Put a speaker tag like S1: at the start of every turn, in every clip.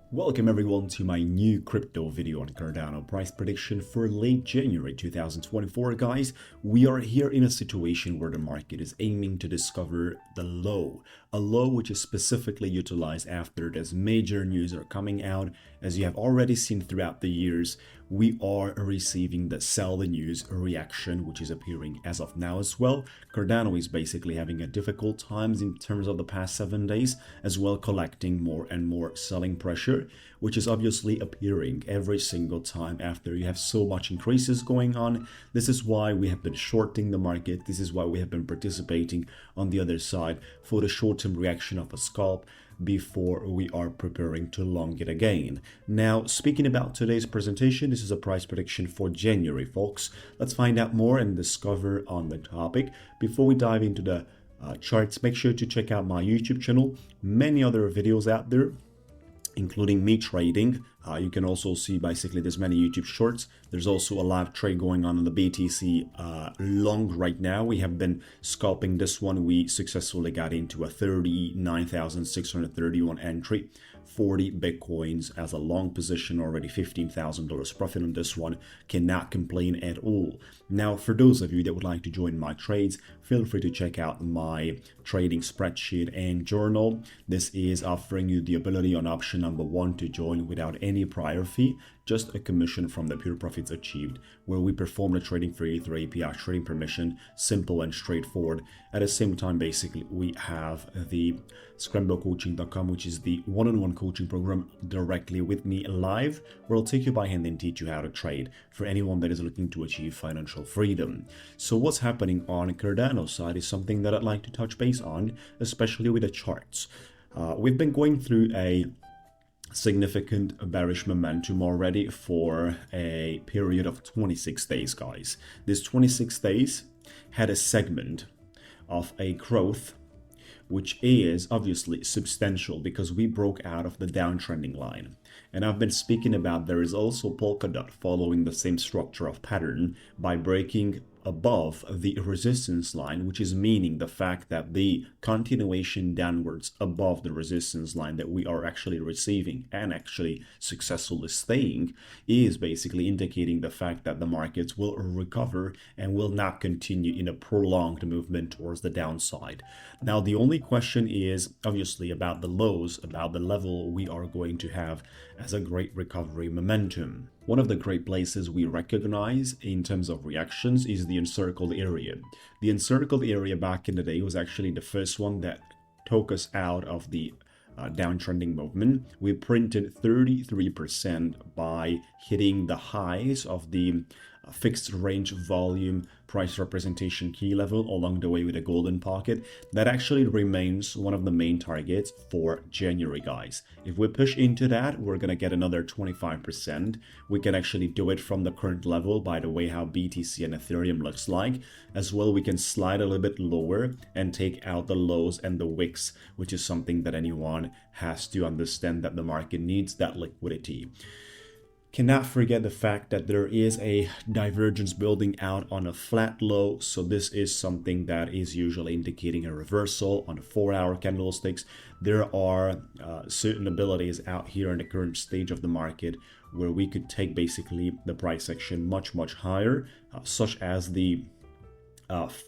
S1: Welcome everyone to my new crypto video on Cardano price prediction for late January 2024. Guys, we are here in a situation where the market is aiming to discover the low, a low which is specifically utilized after this major news are coming out. As you have already seen throughout the years, we are receiving the sell the news reaction, which is appearing as of now as well. Cardano is basically having a difficult times in terms of the past 7 days, as well collecting more and more selling pressure, which is obviously appearing every single time after you have so much increases going on. This is why we have been shorting the market. This is why we have been participating on the other side for the short-term reaction of a scalp before we are preparing to long it again. Now, speaking about today's presentation, this is a price prediction for January, folks. Let's find out more and discover on the topic. Before we dive into the charts, make sure to check out my YouTube channel. Many other videos out there, including me trading. You can also see basically there's many YouTube shorts. There's also a live trade going on the BTC long right now. We have been scalping this one. We successfully got into a 39,631 entry, 40 Bitcoins as a long position, already $15,000 profit on this one. Cannot complain at all. Now, for those of you that would like to join my trades, feel free to check out my trading spreadsheet and journal. This is offering you the ability on option number 1 to join without any prior fee, just a commission from the pure profits achieved, where we perform the trading for you through API trading permission, simple and straightforward. At the same time, basically, we have the Scrembo which is the one-on-one coaching program directly with me live, where I'll take you by hand and teach you how to trade for anyone that is looking to achieve financial freedom. So what's happening on Cardano side is something that I'd like to touch base on, especially with the charts. We've been going through a significant bearish momentum already for a period of 26 days, guys. This 26 days had a segment of a growth which is obviously substantial because we broke out of the downtrending line. And I've been speaking about there is also Polkadot following the same structure of pattern by breaking above the resistance line, which is meaning the fact that the continuation downwards above the resistance line that we are actually receiving and actually successfully staying is basically indicating the fact that the markets will recover and will not continue in a prolonged movement towards the downside. Now, the only question is obviously about the lows, about the level we are going to have as a great recovery momentum. One of the great places we recognize in terms of reactions is the encircled area. The encircled area back in the day was actually the first one that took us out of the downtrending movement. We printed 33% by hitting the highs of the fixed range volume price representation key level along the way with a golden pocket. That actually remains one of the main targets for January, guys. If we push into that, we're gonna get another 25%. We can actually do it from the current level, by the way how BTC and Ethereum looks like. As well, we can slide a little bit lower and take out the lows and the wicks, which is something that anyone has to understand, that the market needs that liquidity. Cannot forget the fact that there is a divergence building out on a flat low, so this is something that is usually indicating a reversal on 4-hour candlesticks. There are certain abilities out here in the current stage of the market where we could take basically the price action much higher, such as the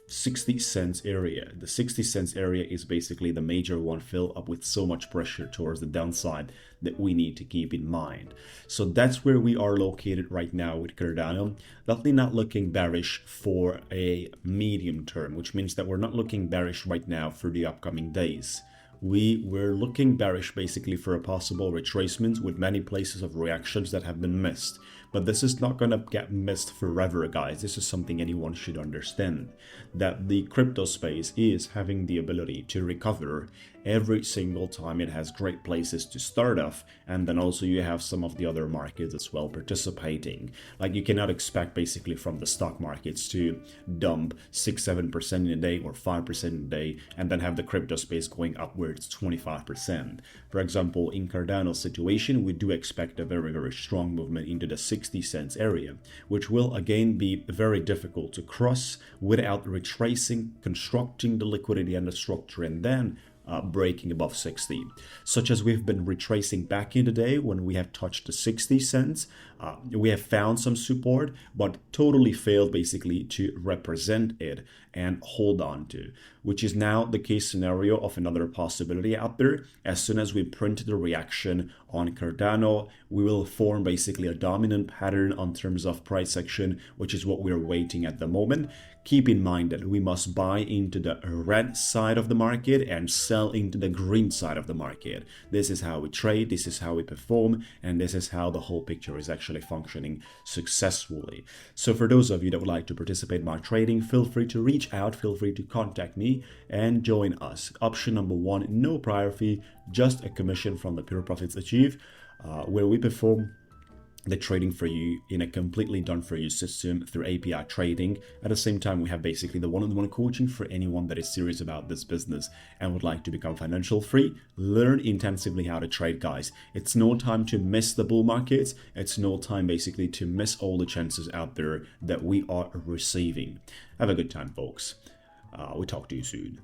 S1: 60 cents area. The 60 cents area is basically the major one, filled up with so much pressure towards the downside that we need to keep in mind. So that's where we are located right now with Cardano. Definitely not looking bearish for a medium term, which means that we're not looking bearish right now for the upcoming days. We're looking bearish basically for a possible retracement with many places of reactions that have been missed. But this is not going to get missed forever, guys. This is something anyone should understand, that the crypto space is having the ability to recover every single time it has great places to start off, and then also you have some of the other markets as well participating. Like, you cannot expect basically from the stock markets to dump 6-7% in a day or 5% in a day and then have the crypto space going upwards 25%. For example, in Cardano's situation, we do expect a very strong movement into the 60 cents area, which will again be very difficult to cross without retracing, constructing the liquidity and the structure, and then breaking above 60, such as we've been retracing back in the day when we have touched the 60 cents. We have found some support, but totally failed basically to represent it and hold on to, which is now the case scenario of another possibility out there. As soon as we print the reaction on Cardano, we will form basically a dominant pattern on terms of price action, which is what we're waiting at the moment. Keep in mind that we must buy into the red side of the market and sell into the green side of the market. This is how we trade, this is how we perform, and this is how the whole picture is actually functioning successfully. So for those of you that would like to participate in my trading, feel free to reach out, feel free to contact me and join us. Option number one, no prior fee, just a commission from the pure profits achieved, where we perform the trading for you in a completely done for you system through API trading. At the same time, we have basically the one-on-one coaching for anyone that is serious about this business and would like to become financial free. Learn intensively how to trade, guys. It's no time to miss the bull markets. It's no time basically to miss all the chances out there that we are receiving. Have a good time, folks. We talk to you soon.